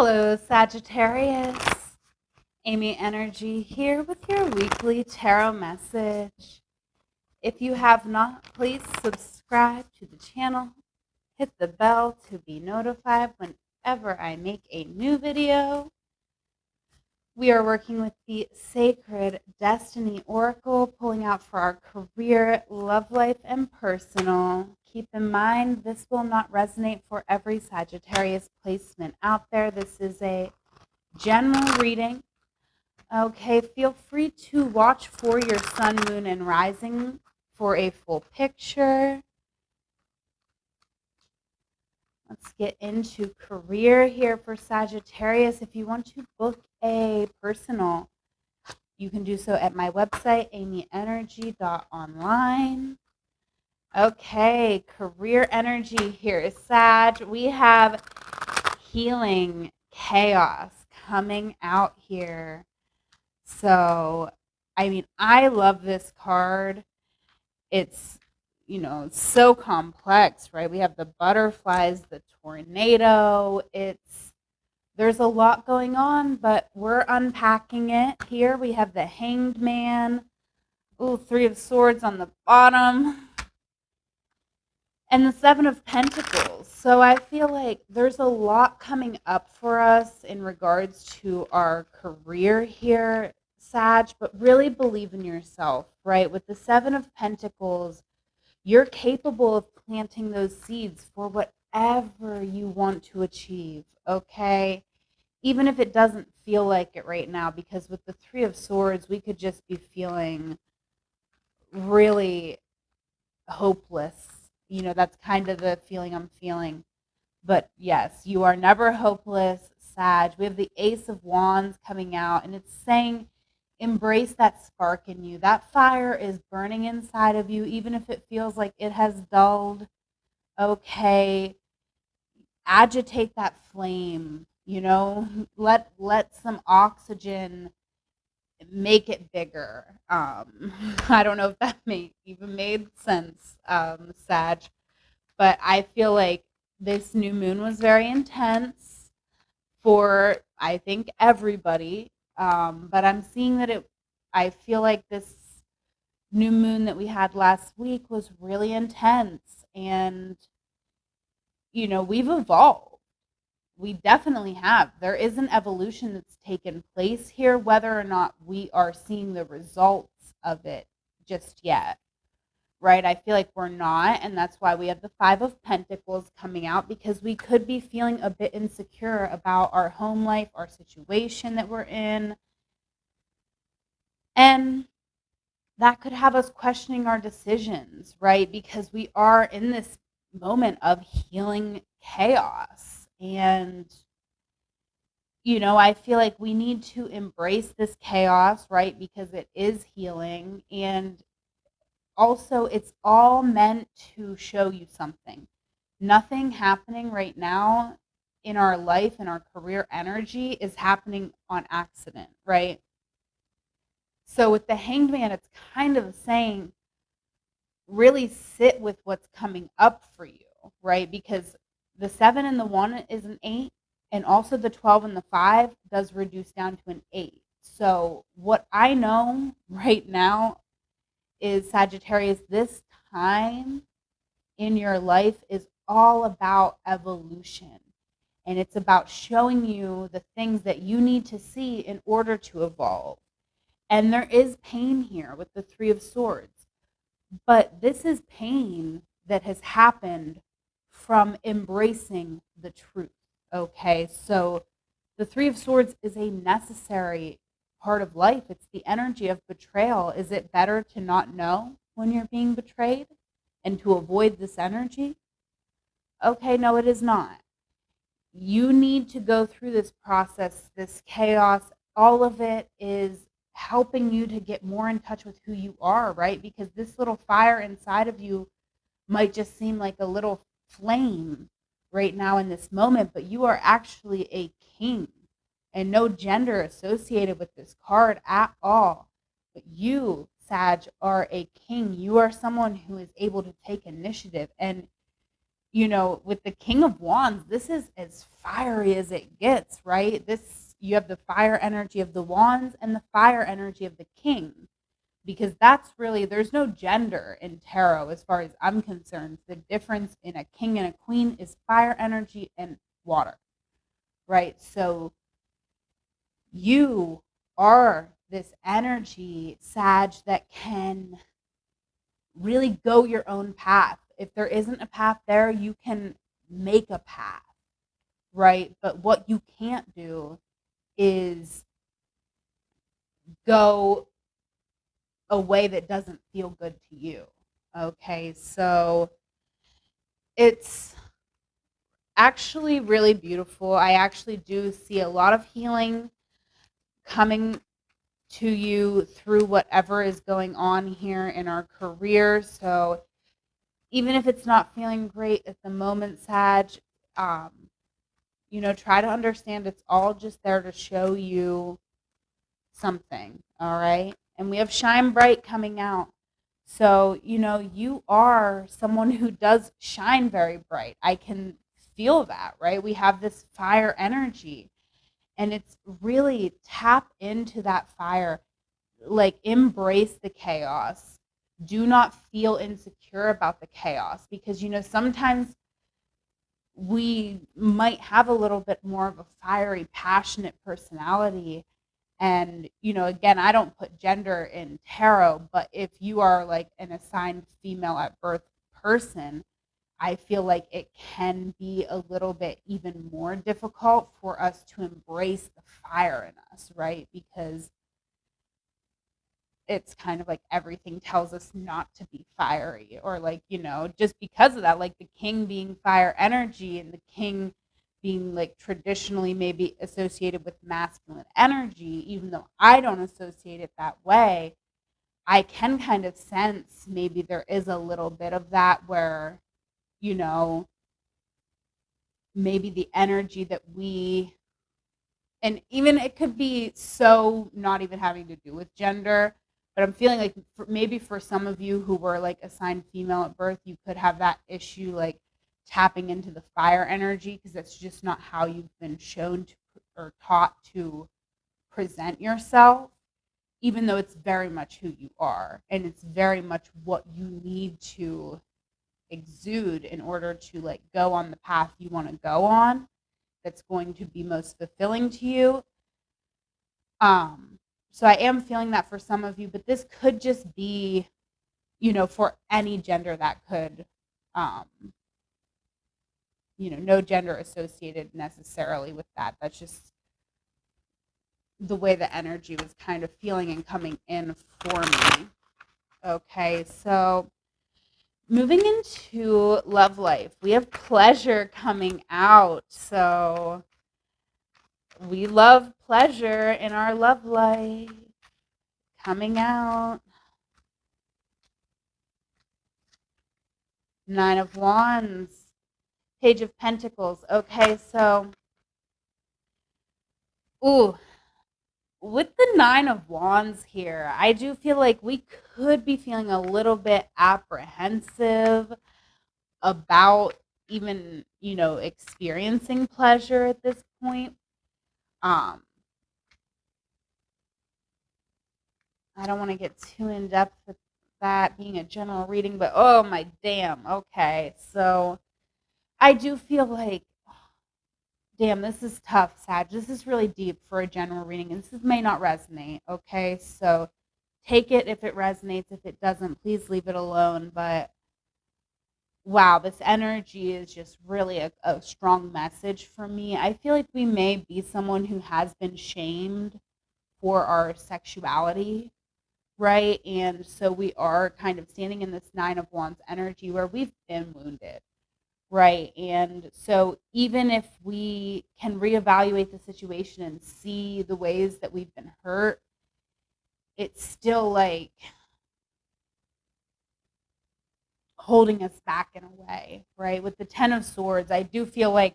Hello, Sagittarius. Amyenergy here with your weekly tarot message. If you have not, please subscribe to the channel. Hit the bell to be notified whenever I make a new video. We are working with the Sacred Destiny Oracle, pulling out for our career, love life, and personal. Keep in mind, this will not resonate for every Sagittarius placement out there. This is a general reading. Okay, feel free to watch for your sun, moon, and rising for a full picture. Let's get into career here for Sagittarius. If you want to book a personal, you can do so at my website, amyenergy.online. Okay, career energy here is Sag. We have healing chaos coming out here. So, I love this card. It's, so complex, right? We have the butterflies, the tornado. There's a lot going on, but we're unpacking it here. We have the Hanged Man. Ooh, Three of Swords on the bottom. And the Seven of Pentacles. So I feel like there's a lot coming up for us in regards to our career here, Sag, but really believe in yourself, right? With the Seven of Pentacles, you're capable of planting those seeds for whatever you want to achieve, okay? Even if it doesn't feel like it right now, because with the Three of Swords, we could just be feeling really hopeless. That's kind of the feeling I'm feeling. But yes, you are never hopeless, Sag. We have the Ace of Wands coming out, and it's saying embrace that spark in you. That fire is burning inside of you, even if it feels like it has dulled. Okay, agitate that flame, let some oxygen make it bigger. I don't know if that even made sense, Sag, but I feel like this new moon was very intense for, I think, everybody. But I'm seeing that I feel like this new moon that we had last week was really intense, and we've evolved. We definitely have. There is an evolution that's taken place here, whether or not we are seeing the results of it just yet, right? I feel like we're not, and that's why we have the Five of Pentacles coming out, because we could be feeling a bit insecure about our home life, our situation that we're in, and that could have us questioning our decisions, right? Because we are in this moment of healing chaos, and I feel like we need to embrace this chaos, right? Because it is healing. And also, it's all meant to show you something. Nothing happening right now in our life and our career energy is happening on accident, right? So with the Hanged Man, it's kind of saying really sit with what's coming up for you, right? Because the 7 and the 1 is an 8, and also the 12 and the 5 does reduce down to an 8. So what I know right now is, Sagittarius, this time in your life is all about evolution. And it's about showing you the things that you need to see in order to evolve. And there is pain here with the Three of Swords. But this is pain that has happened from embracing the truth. Okay, so the Three of Swords is a necessary part of life. It's the energy of betrayal. Is it better to not know when you're being betrayed and to avoid this energy? Okay, no, it is not. You need to go through this process, this chaos. All of it is helping you to get more in touch with who you are, right? Because this little fire inside of you might just seem like a little flame right now in this moment, but you are actually a king, and no gender associated with this card at all. But you, Sag, are a king. You are someone who is able to take initiative, and with the King of Wands, this is as fiery as it gets, right? You have the fire energy of the wands and the fire energy of the king, because that's really, there's no gender in tarot as far as I'm concerned. The difference in a king and a queen is fire energy and water, right? So you are this energy, Sag, that can really go your own path. If there isn't a path there, you can make a path, right? But what you can't do is go a way that doesn't feel good to you. Okay, so it's actually really beautiful. I actually do see a lot of healing coming to you through whatever is going on here in our career. So even if it's not feeling great at the moment, Sag, um, try to understand it's all just there to show you something. All right. And we have Shine Bright coming out. So, you are someone who does shine very bright. I can feel that, right? We have this fire energy, and it's really tap into that fire, like embrace the chaos. Do not feel insecure about the chaos, because, sometimes we might have a little bit more of a fiery, passionate personality. And, again, I don't put gender in tarot, but if you are like an assigned female at birth person, I feel like it can be a little bit even more difficult for us to embrace the fire in us, right? Because it's kind of like everything tells us not to be fiery, or like, just because of that, like the king being fire energy and the king being like traditionally maybe associated with masculine energy, even though I don't associate it that way, I can kind of sense maybe there is a little bit of that where, you know, maybe the energy that we, and even it could be so not even having to do with gender, but I'm feeling like maybe for some of you who were like assigned female at birth, you could have that issue like tapping into the fire energy, because that's just not how you've been shown to or taught to present yourself, even though it's very much who you are and it's very much what you need to exude in order to like go on the path you want to go on, that's going to be most fulfilling to you. So I am feeling that for some of you, but this could just be, for any gender that could, um, no gender associated necessarily with that. That's just the way the energy was kind of feeling and coming in for me. Okay, so moving into love life, we have pleasure coming out. So we love pleasure in our love life coming out. Nine of Wands, Page of Pentacles. Okay, so, ooh, with the Nine of Wands here, I do feel like we could be feeling a little bit apprehensive about even, experiencing pleasure at this point. Um, I don't want to get too in depth with that being a general reading, but oh my damn. Okay, so I do feel like, damn, this is tough, Sag. This is really deep for a general reading, and this may not resonate. Okay, so take it if it resonates. If it doesn't, please leave it alone. But wow, this energy is just really a strong message for me. I feel like we may be someone who has been shamed for our sexuality, right? And so we are kind of standing in this Nine of Wands energy where we've been wounded, right? And so even if we can reevaluate the situation and see the ways that we've been hurt, it's still like holding us back in a way, right? With the Ten of Swords, I do feel like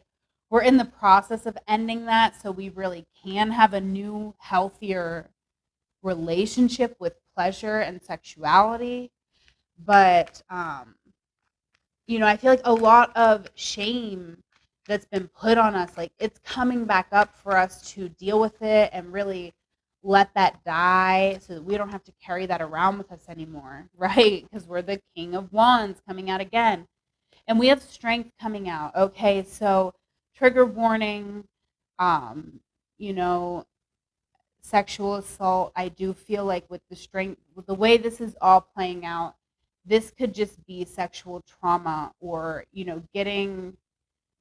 we're in the process of ending that, so we really can have a new, healthier relationship with pleasure and sexuality. But I feel like a lot of shame that's been put on us, like it's coming back up for us to deal with it and really let that die so that we don't have to carry that around with us anymore, right? Because we're the King of Wands coming out again. And we have strength coming out. Okay, so trigger warning, um, you know, sexual assault. I do feel like with the strength, with the way this is all playing out, this could just be sexual trauma or, getting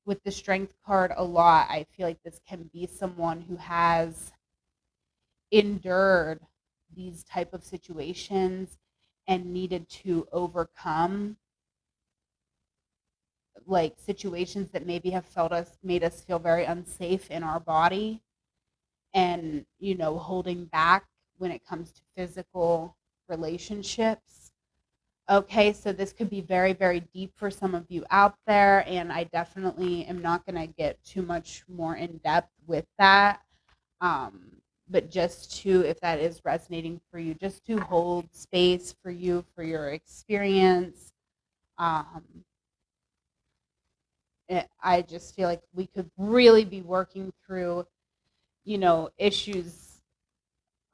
with the strength card a lot. I feel like this can be someone who has endured these type of situations and needed to overcome like situations that maybe have felt us made us feel very unsafe in our body and holding back when it comes to physical relationships. Okay, so this could be very, very deep for some of you out there, and I definitely am not going to get too much more in depth with that. But just to, if that is resonating for you, just to hold space for you for your experience. Um, I just feel like we could really be working through, issues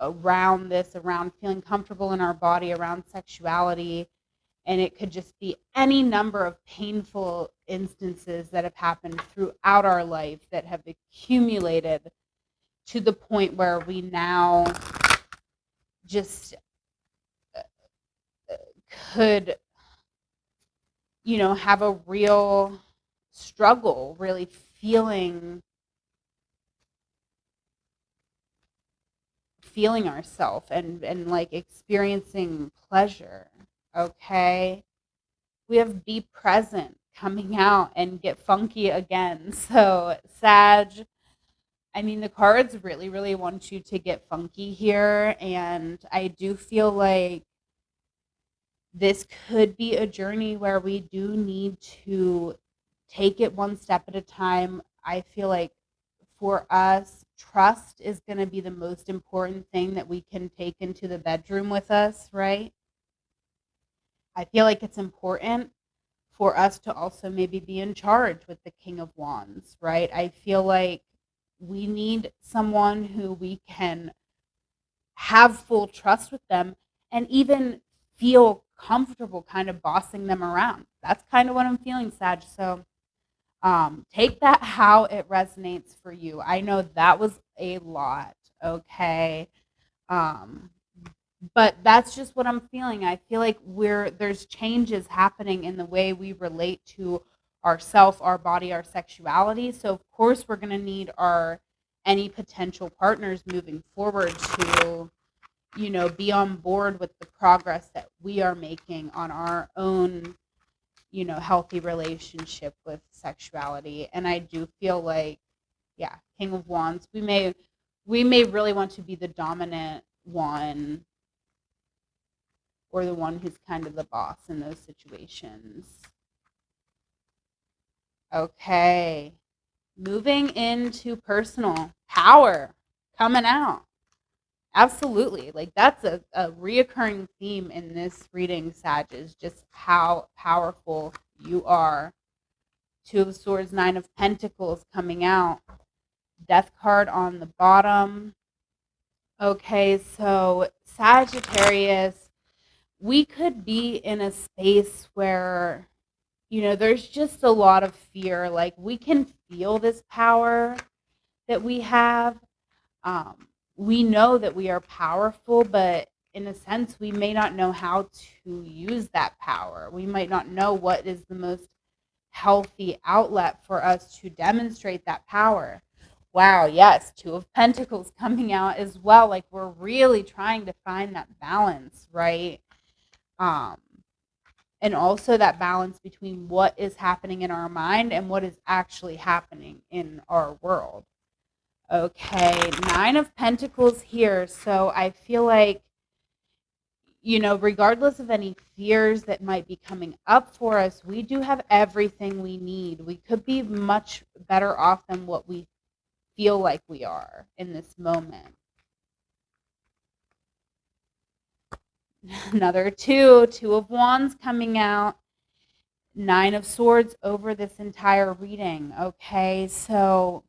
around this, around feeling comfortable in our body, around sexuality. And it could just be any number of painful instances that have happened throughout our life that have accumulated to the point where we now just could, have a real struggle, really feeling ourselves and like experiencing pleasure. Okay, we have be present coming out and get funky again. So Sag, I mean, the cards really, really want you to get funky here, and I do feel like this could be a journey where we do need to take it one step at a time. I feel like for us, trust is going to be the most important thing that we can take into the bedroom with us, right? I feel like it's important for us to also maybe be in charge with the King of Wands, right? I feel like we need someone who we can have full trust with them and even feel comfortable kind of bossing them around. That's kind of what I'm feeling, Sag. So take that how it resonates for you. I know that was a lot, okay? Um, but that's just what I'm feeling. I feel like there's changes happening in the way we relate to ourself, our body, our sexuality. So of course we're going to need our any potential partners moving forward to be on board with the progress that we are making on our own, healthy relationship with sexuality. And I do feel like, yeah, King of Wands, we may really want to be the dominant one or the one who's kind of the boss in those situations. Okay. Moving into personal power coming out. Absolutely. Like that's a reoccurring theme in this reading, Sag, is just how powerful you are. Two of Swords, Nine of Pentacles coming out. Death card on the bottom. Okay, so Sagittarius, we could be in a space where, there's just a lot of fear. Like we can feel this power that we have. We know that we are powerful, but in a sense, we may not know how to use that power. We might not know what is the most healthy outlet for us to demonstrate that power. Wow, yes, Two of Pentacles coming out as well. Like we're really trying to find that balance, right? Um, and also that balance between what is happening in our mind and what is actually happening in our world. Okay, Nine of Pentacles here. So I feel like, regardless of any fears that might be coming up for us, we do have everything we need. We could be much better off than what we feel like we are in this moment. Another two of Wands coming out. Nine of Swords over this entire reading. Okay, so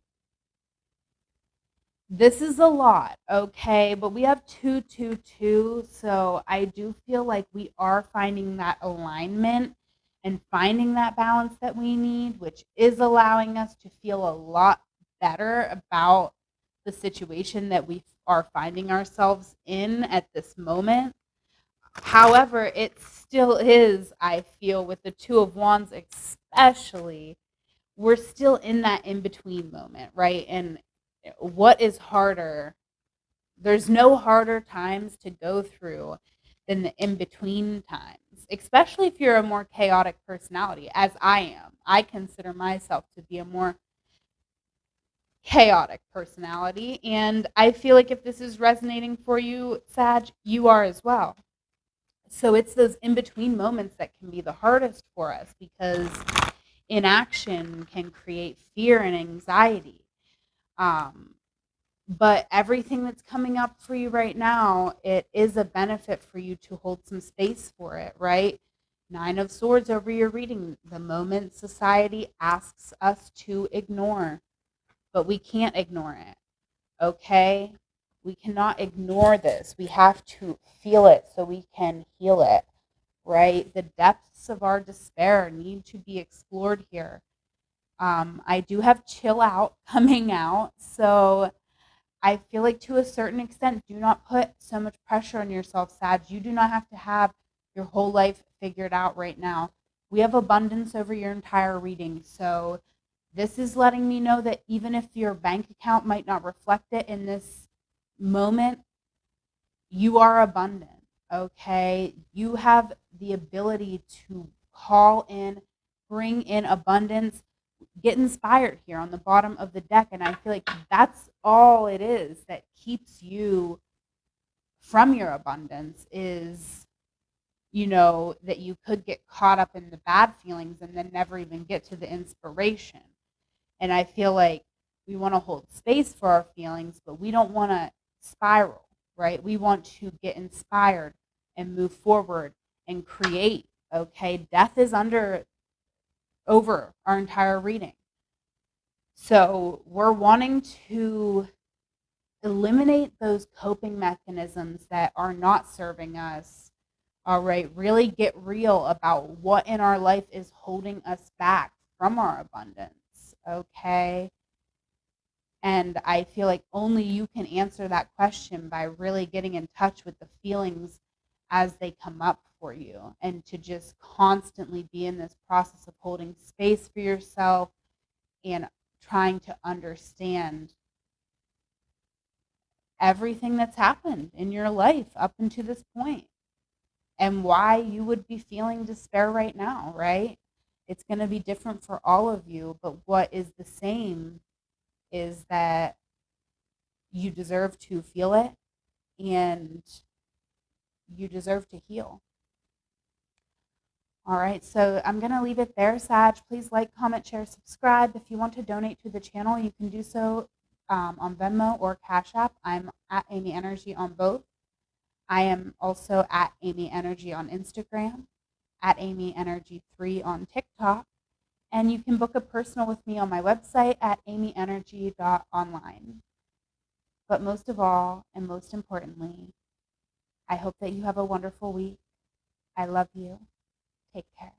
this is a lot, okay, but we have 222, so I do feel like we are finding that alignment and finding that balance that we need, which is allowing us to feel a lot better about the situation that we are finding ourselves in at this moment. However, it still is, I feel, with the Two of Wands especially, we're still in that in between moment, right? And what is harder? There's no harder times to go through than the in between times, especially if you're a more chaotic personality, as I am. I consider myself to be a more chaotic personality. And I feel like if this is resonating for you, Sag, you are as well. So it's those in between moments that can be the hardest for us because inaction can create fear and anxiety. Um, but everything that's coming up for you right now, it is a benefit for you to hold some space for it, right? Nine of Swords over your reading, the moment society asks us to ignore, but we can't ignore it, okay? We cannot ignore this. We have to feel it so we can heal it, right? The depths of our despair need to be explored here. I do have chill out coming out, so I feel like to a certain extent, do not put so much pressure on yourself, Sag. You do not have to have your whole life figured out right now. We have abundance over your entire reading. So this is letting me know that even if your bank account might not reflect it in this moment, you are abundant. Okay. You have the ability to call in, bring in abundance, get inspired here on the bottom of the deck. And I feel like that's all it is that keeps you from your abundance is, that you could get caught up in the bad feelings and then never even get to the inspiration. And I feel like we want to hold space for our feelings, but we don't want to spiral, right? We want to get inspired and move forward and create. Okay. Death is over our entire reading. So we're wanting to eliminate those coping mechanisms that are not serving us. All right, really get real about what in our life is holding us back from our abundance. Okay. And I feel like only you can answer that question by really getting in touch with the feelings as they come up for you and to just constantly be in this process of holding space for yourself and trying to understand everything that's happened in your life up until this point and why you would be feeling despair right now, right? It's going to be different for all of you, but what is the same is that you deserve to feel it and you deserve to heal. All right, so I'm going to leave it there, Sag. Please like, comment, share, subscribe. If you want to donate to the channel, you can do so on Venmo or Cash App. I'm at amyenergy on both. I am also at amyenergy on Instagram, at amyenergy3 on TikTok, and you can book a personal with me on my website at amyenergy.online. But most of all, and most importantly, I hope that you have a wonderful week. I love you. Take care.